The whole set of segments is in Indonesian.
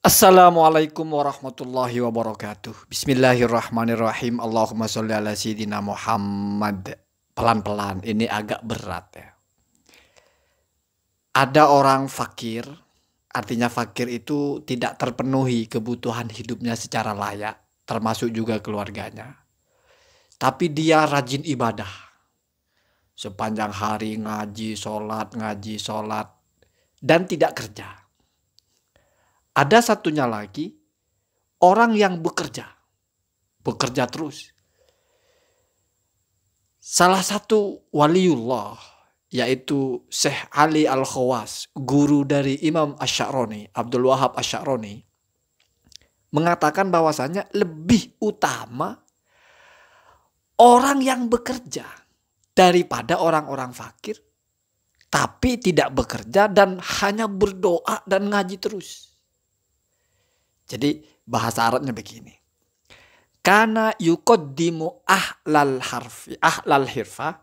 Assalamualaikum warahmatullahi wabarakatuh. Bismillahirrahmanirrahim. Allahumma sholli ala sayyidina Muhammad. Pelan-pelan, ini agak berat ya. Ada orang fakir, artinya fakir itu tidak terpenuhi kebutuhan hidupnya secara layak, termasuk juga keluarganya. Tapi dia rajin ibadah. Sepanjang hari ngaji, sholat, dan tidak kerja. Ada satunya lagi, orang yang bekerja terus. Salah satu waliullah, yaitu Syekh Ali Al-Khawas, guru dari Imam Asy'aroni, Abdul Wahab Asy'aroni, mengatakan bahwasanya lebih utama orang yang bekerja daripada orang-orang fakir, tapi tidak bekerja dan hanya berdoa dan ngaji terus. Jadi bahasa Arabnya begini. Kana yuqaddimu ahlal hirfa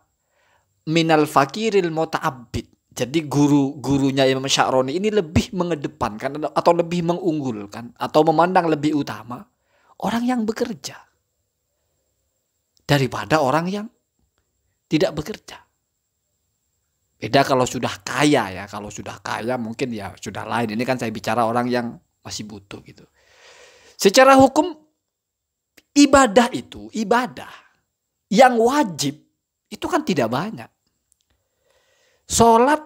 minal fakiril muta'abbid. Jadi gurunya Imam Asy'aroni ini lebih mengedepankan atau lebih mengunggulkan atau memandang lebih utama orang yang bekerja daripada orang yang tidak bekerja. Beda kalau sudah kaya ya. Kalau sudah kaya mungkin ya sudah lain. Ini kan saya bicara orang yang masih butuh gitu. Secara hukum ibadah yang wajib itu kan tidak banyak. Sholat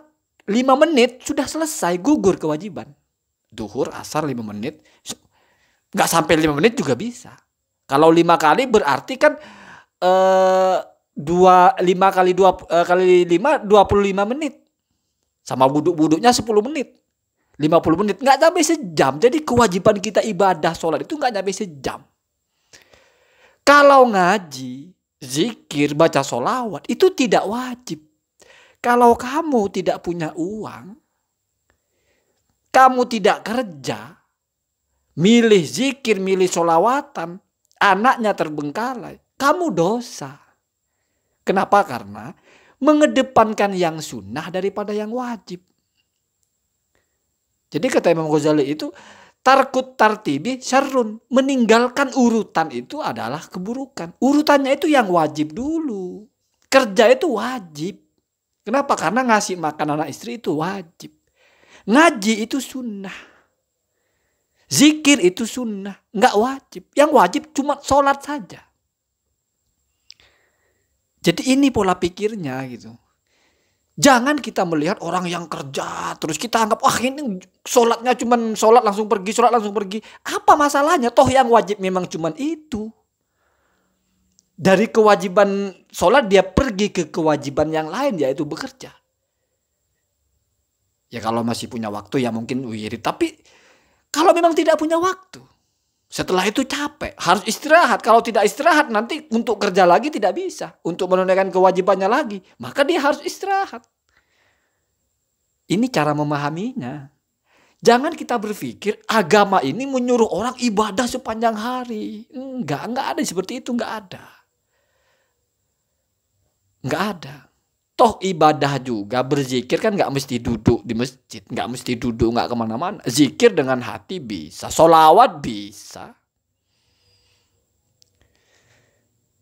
5 menit sudah selesai, gugur kewajiban. Duhur, asar 5 menit, nggak sampai 5 menit juga bisa. Kalau 5 kali berarti kan 5 kali 5 25 menit. Sama buduk-buduknya 10 menit. 50 menit, nggak sampai sejam. Jadi kewajiban kita ibadah sholat itu nggak sampai sejam. Kalau ngaji, zikir, baca sholawat itu tidak wajib. Kalau kamu tidak punya uang, kamu tidak kerja, milih zikir, milih sholawatan, anaknya terbengkalai, kamu dosa. Kenapa? Karena mengedepankan yang sunnah daripada yang wajib. Jadi kata Imam Ghazali itu tarkut tartibi syarrun, meninggalkan urutan itu adalah keburukan. Urutannya itu yang wajib dulu. Kerja itu wajib. Kenapa? Karena ngasih makan anak istri itu wajib. Ngaji itu sunnah. Zikir itu sunnah, nggak wajib. Yang wajib cuma sholat saja. Jadi ini pola pikirnya gitu. Jangan kita melihat orang yang kerja terus kita anggap wah ini sholatnya cuman sholat langsung pergi. Apa masalahnya? Toh yang wajib memang cuman itu. Dari kewajiban sholat dia pergi ke kewajiban yang lain, yaitu bekerja. Ya kalau masih punya waktu ya mungkin wirid. Tapi kalau memang tidak punya waktu, setelah itu capek, harus istirahat. Kalau tidak istirahat nanti untuk kerja lagi tidak bisa. Untuk menunaikan kewajibannya lagi, maka dia harus istirahat. Ini cara memahaminya. Jangan kita berpikir agama ini menyuruh orang ibadah sepanjang hari. Enggak ada seperti itu, enggak ada. Enggak ada. Toh ibadah juga, berzikir kan enggak mesti duduk di masjid, enggak mesti duduk, enggak kemana-mana. Zikir dengan hati bisa, sholawat bisa.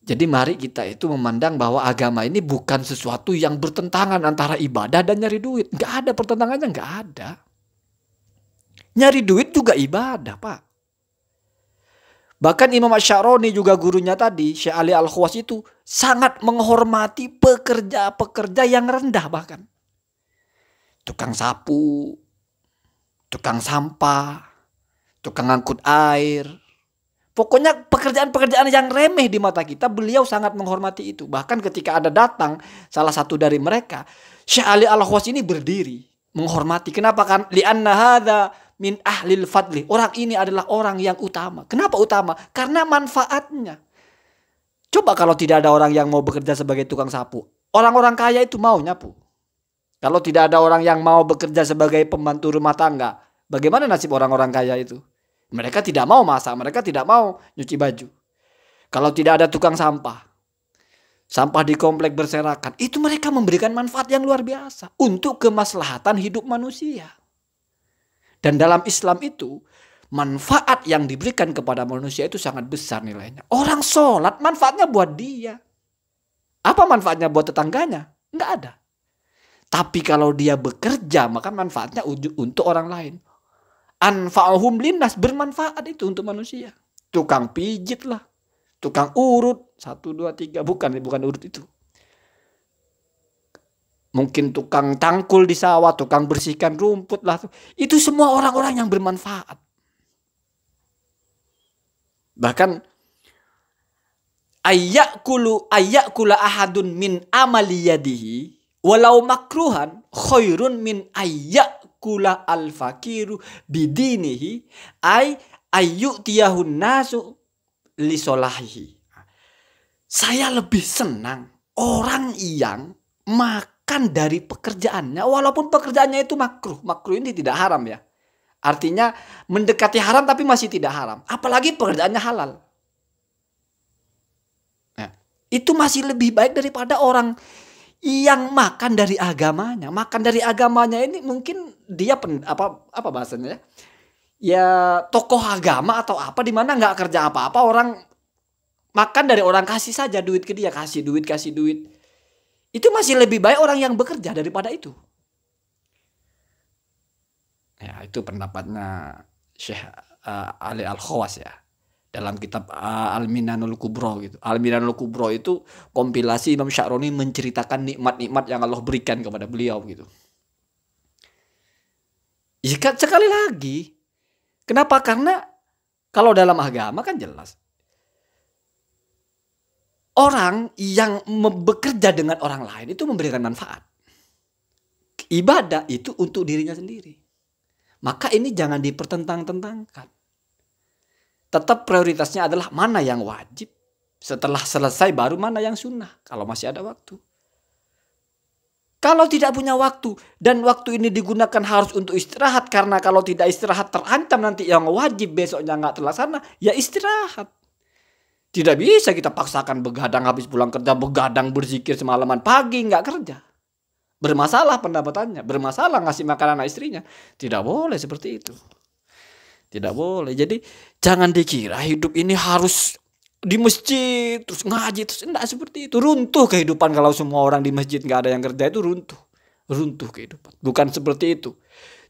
Jadi mari kita itu memandang bahwa agama ini bukan sesuatu yang bertentangan antara ibadah dan nyari duit. Enggak ada pertentangannya, enggak ada. Nyari duit juga ibadah, Pak. Bahkan Imam Asy'aroni juga gurunya tadi, Syekh Ali Al-Khawas itu sangat menghormati pekerja-pekerja yang rendah bahkan. Tukang sapu, tukang sampah, tukang angkut air. Pokoknya pekerjaan-pekerjaan yang remeh di mata kita, beliau sangat menghormati itu. Bahkan ketika ada datang salah satu dari mereka, Syekh Ali Al-Khawas ini berdiri menghormati. Kenapa? Kan li'anna hadza min ahlil fadli. Orang ini adalah orang yang utama. Kenapa utama? Karena manfaatnya. Coba kalau tidak ada orang yang mau bekerja sebagai tukang sapu, orang-orang kaya itu mau nyapu. Kalau tidak ada orang yang mau bekerja sebagai pembantu rumah tangga, bagaimana nasib orang-orang kaya itu? Mereka tidak mau masak, mereka tidak mau nyuci baju. Kalau tidak ada tukang sampah, sampah di komplek berserakan, itu mereka memberikan manfaat yang luar biasa untuk kemaslahatan hidup manusia. Dan dalam Islam itu manfaat yang diberikan kepada manusia itu sangat besar nilainya. Orang sholat manfaatnya buat dia. Apa manfaatnya buat tetangganya? Nggak ada. Tapi kalau dia bekerja, maka manfaatnya untuk orang lain. Anfa'uhum linnas, bermanfaat itu untuk manusia. Tukang pijit lah, tukang urut, 1, 2, 3, bukan urut itu. Mungkin tukang tangkul di sawah, tukang bersihkan rumput lah. Itu semua orang-orang yang bermanfaat. Bahkan ayyakula ahadun min amali yadihi walau makruhan khairun min ayyakula al-fakiru bidinihi ay ayyutiyahun nasu lisolahihi. Saya lebih senang orang yang makan dari pekerjaannya walaupun pekerjaannya itu makruh. Makruh ini tidak haram ya. Artinya mendekati haram tapi masih tidak haram. Apalagi pekerjaannya halal. Nah, itu masih lebih baik daripada orang yang makan dari agamanya. Makan dari agamanya ini mungkin dia apa bahasanya ya? Ya tokoh agama atau apa di mana nggak kerja apa-apa, orang makan dari orang kasih saja duit ke dia, kasih duit. Itu masih lebih baik orang yang bekerja daripada itu. Ya, itu pendapatnya Syekh Ali Al-Khawas ya. Dalam kitab Al-Minanul Kubro gitu. Al-Minanul Kubro itu kompilasi Imam Sya'roni menceritakan nikmat-nikmat yang Allah berikan kepada beliau gitu. Ya, sekali lagi. Kenapa? Karena kalau dalam agama kan jelas. Orang yang bekerja dengan orang lain itu memberikan manfaat. Ibadah itu untuk dirinya sendiri. Maka ini jangan dipertentang-tentangkan. Tetap prioritasnya adalah mana yang wajib. Setelah selesai baru mana yang sunnah. Kalau masih ada waktu. Kalau tidak punya waktu. Dan waktu ini digunakan harus untuk istirahat. Karena kalau tidak istirahat terancam nanti yang wajib besoknya nggak terlaksana. Ya istirahat. Tidak bisa kita paksakan begadang habis pulang kerja. Begadang berzikir semalaman. Pagi nggak kerja. Bermasalah pendapatannya, bermasalah ngasih makan anak istrinya. Tidak boleh seperti itu. Tidak boleh. Jadi jangan dikira hidup ini harus di masjid terus ngaji terus. Enggak seperti itu. Runtuh kehidupan kalau semua orang di masjid nggak ada yang kerja, itu runtuh. Runtuh kehidupan. Bukan seperti itu.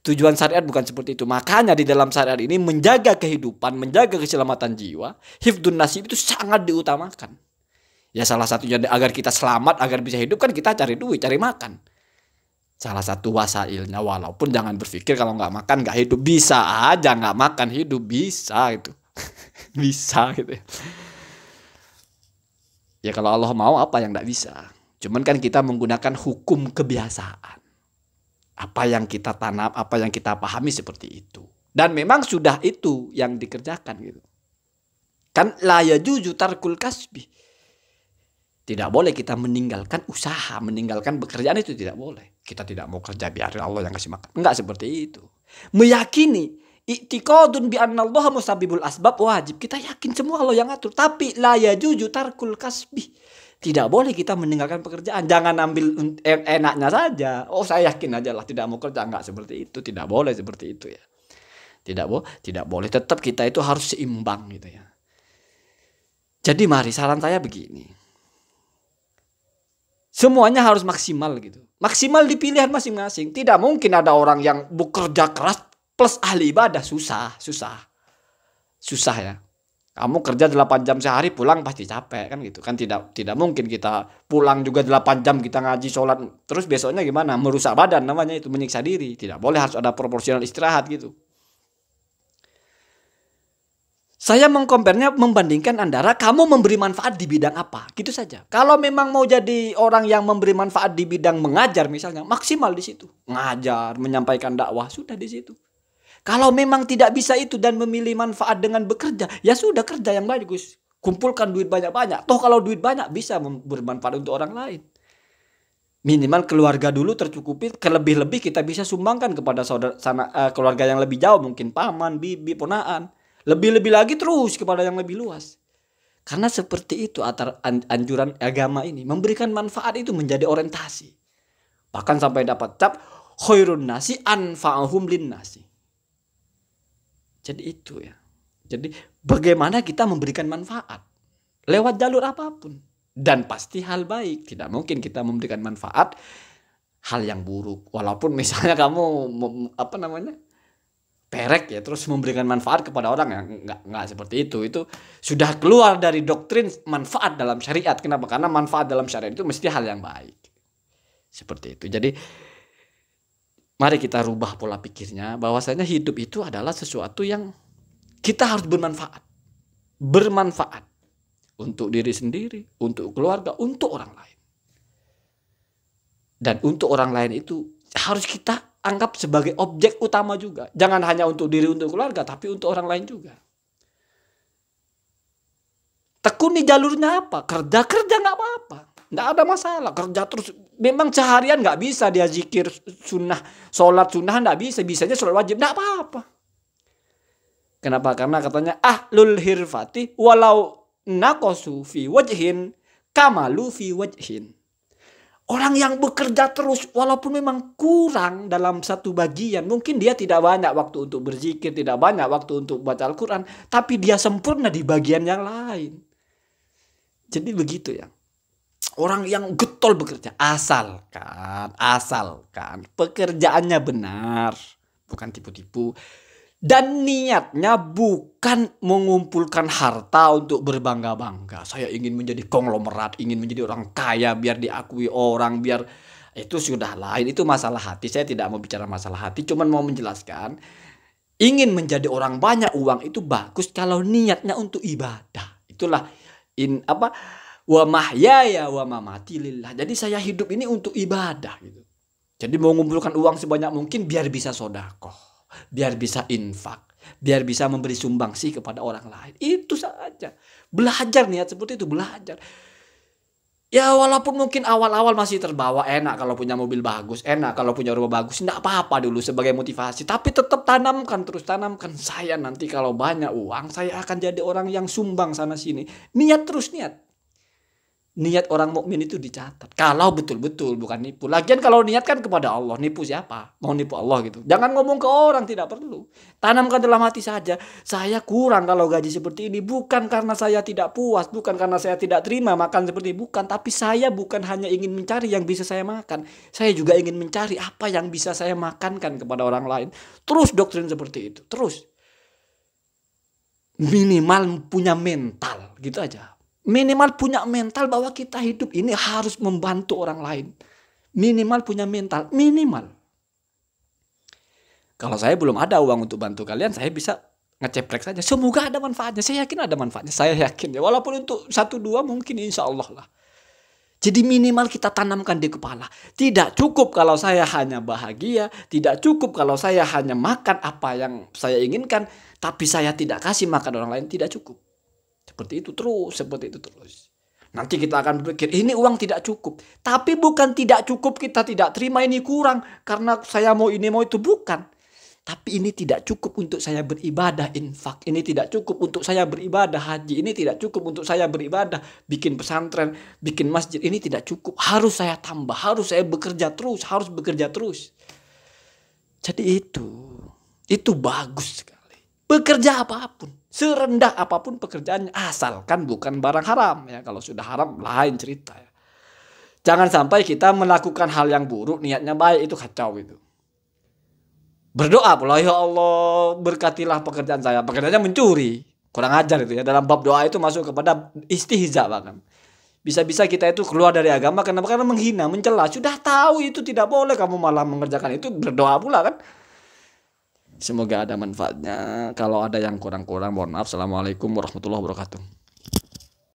Tujuan syariat bukan seperti itu. Makanya di dalam syariat ini menjaga kehidupan, menjaga keselamatan jiwa, hifdun nasib itu sangat diutamakan. Ya salah satunya agar kita selamat, agar bisa hidup kan kita cari duit, cari makan. Salah satu wasailnya, walaupun jangan berpikir kalau nggak makan nggak hidup. Bisa aja nggak makan hidup, bisa itu. Bisa gitu ya. Ya kalau Allah mau apa yang nggak bisa. Cuman kan kita menggunakan hukum kebiasaan. Apa yang kita tanam, apa yang kita pahami seperti itu. Dan memang sudah itu yang dikerjakan gitu. Kan la yajuzu tarkul kasbi. Tidak boleh kita meninggalkan usaha, meninggalkan pekerjaan, itu tidak boleh. Kita tidak mau kerja biarin Allah yang kasih makan. Enggak seperti itu. Meyakini i'tiqadun bi anna Allah musabbibul asbab wajib. Kita yakin semua Allah yang atur. Tapi la yajuzu tarkul kasbi. Tidak boleh kita meninggalkan pekerjaan. Jangan ambil enaknya saja. Oh saya yakin aja lah tidak mau kerja. Enggak seperti itu. Tidak boleh seperti itu ya. Tidak boleh. Tetap kita itu harus seimbang gitu ya. Jadi mari saran saya begini. Semuanya harus maksimal gitu. Maksimal di pilihan masing-masing. Tidak mungkin ada orang yang bekerja keras plus ahli ibadah. Susah ya. Kamu kerja 8 jam sehari, pulang pasti capek kan gitu. Kan tidak mungkin kita pulang juga 8 jam kita ngaji sholat. Terus besoknya gimana? Merusak badan namanya itu, menyiksa diri. Tidak boleh, harus ada proporsional istirahat gitu. Saya mengkomparnya, membandingkan antara kamu memberi manfaat di bidang apa. Gitu saja. Kalau memang mau jadi orang yang memberi manfaat di bidang mengajar misalnya, maksimal di situ. Ngajar, menyampaikan dakwah, sudah di situ. Kalau memang tidak bisa itu dan memilih manfaat dengan bekerja, ya sudah kerja yang bagus. Kumpulkan duit banyak-banyak. Toh kalau duit banyak bisa bermanfaat untuk orang lain. Minimal keluarga dulu tercukupi, kelebih-lebih kita bisa sumbangkan kepada keluarga yang lebih jauh. Mungkin paman, bibi, ponaan. Lebih-lebih lagi terus kepada yang lebih luas. Karena seperti itu anjuran agama ini. Memberikan manfaat itu menjadi orientasi. Bahkan sampai dapat cap khairun nasi anfa'uhum lin nasi. Jadi itu ya. Jadi bagaimana kita memberikan manfaat lewat jalur apapun, dan pasti hal baik. Tidak mungkin kita memberikan manfaat hal yang buruk. Walaupun misalnya kamu perek ya, terus memberikan manfaat kepada orang, yang nggak seperti itu sudah keluar dari doktrin manfaat dalam syariat. Kenapa? Karena manfaat dalam syariat itu mesti hal yang baik, seperti itu. Jadi mari kita rubah pola pikirnya, bahwasanya hidup itu adalah sesuatu yang kita harus bermanfaat untuk diri sendiri, untuk keluarga, untuk orang lain. Dan untuk orang lain itu harus kita anggap sebagai objek utama juga. Jangan hanya untuk diri, untuk keluarga, tapi untuk orang lain juga. Tekuni jalurnya apa? Kerja nggak apa-apa. Nggak ada masalah. Kerja terus. Memang seharian nggak bisa dia zikir sunnah, sholat sunnah nggak bisa. Bisanya sholat wajib, nggak apa-apa. Kenapa? Karena katanya ahlul hirfati walau naqasu fi wajhin kamalu fi wajhin. Orang yang bekerja terus walaupun memang kurang dalam satu bagian, mungkin dia tidak banyak waktu untuk berzikir, tidak banyak waktu untuk baca Al-Quran, tapi dia sempurna di bagian yang lain. Jadi begitu ya. Orang yang getol bekerja, asalkan pekerjaannya benar, bukan tipu-tipu. Dan niatnya bukan mengumpulkan harta untuk berbangga-bangga. Saya ingin menjadi konglomerat, ingin menjadi orang kaya biar diakui orang, biar itu sudah lain. Itu masalah hati. Saya tidak mau bicara masalah hati, cuman mau menjelaskan. Ingin menjadi orang banyak uang itu bagus kalau niatnya untuk ibadah. Itulah wa mahyaya wa mamati lillah. Jadi saya hidup ini untuk ibadah gitu. Jadi mau mengumpulkan uang sebanyak mungkin biar bisa sedekah, biar bisa infak, biar bisa memberi sumbangsi kepada orang lain. Itu saja. Belajar niat seperti itu, belajar. Ya walaupun mungkin awal-awal masih terbawa, enak kalau punya mobil bagus, enak kalau punya rumah bagus, enggak apa-apa dulu sebagai motivasi. Tapi tetap tanamkan, terus tanamkan. Saya nanti kalau banyak uang, saya akan jadi orang yang sumbang sana sini. Niat terus niat. Niat orang mukmin itu dicatat. Kalau betul-betul bukan nipu. Lagian kalau niat kan kepada Allah, nipu siapa? Mau nipu Allah gitu. Jangan ngomong ke orang, tidak perlu. Tanamkan dalam hati saja. Saya kurang kalau gaji seperti ini. Bukan karena saya tidak puas, bukan karena saya tidak terima makan seperti ini. Bukan, tapi saya bukan hanya ingin mencari yang bisa saya makan. Saya juga ingin mencari apa yang bisa saya makankan kepada orang lain. Terus doktrin seperti itu. Terus. Minimal punya mental, gitu aja. Minimal punya mental bahwa kita hidup ini harus membantu orang lain. Minimal punya mental, minimal. Kalau saya belum ada uang untuk bantu kalian, saya bisa ngeceprek saja. Semoga ada manfaatnya, saya yakin ada manfaatnya. Saya yakin ya, walaupun untuk 1-2 mungkin insya Allah lah. Jadi minimal kita tanamkan di kepala. Tidak cukup kalau saya hanya bahagia, tidak cukup kalau saya hanya makan apa yang saya inginkan, tapi saya tidak kasih makan orang lain, tidak cukup. Seperti itu terus. Nanti kita akan berpikir ini uang tidak cukup. Tapi bukan tidak cukup kita tidak terima, ini kurang karena saya mau ini mau itu, bukan. Tapi ini tidak cukup untuk saya beribadah infak. Ini tidak cukup untuk saya beribadah haji. Ini tidak cukup untuk saya beribadah bikin pesantren, bikin masjid. Ini tidak cukup. Harus saya tambah, harus saya bekerja terus. Jadi itu bagus sekali. Bekerja apapun, serendah apapun pekerjaannya, asalkan bukan barang haram ya. Kalau sudah haram lain cerita ya. Jangan sampai kita melakukan hal yang buruk, niatnya baik, itu kacau itu. Berdoa pula, ya Allah berkatilah pekerjaan saya. Pekerjaannya mencuri, kurang ajar itu ya. Dalam bab doa itu masuk kepada istihza bahkan. Bisa-bisa kita itu keluar dari agama karena menghina, mencela. Sudah tahu itu tidak boleh, kamu malah mengerjakan itu, berdoa pula kan. Semoga ada manfaatnya. Kalau ada yang kurang-kurang mohon maaf. Assalamualaikum warahmatullahi wabarakatuh.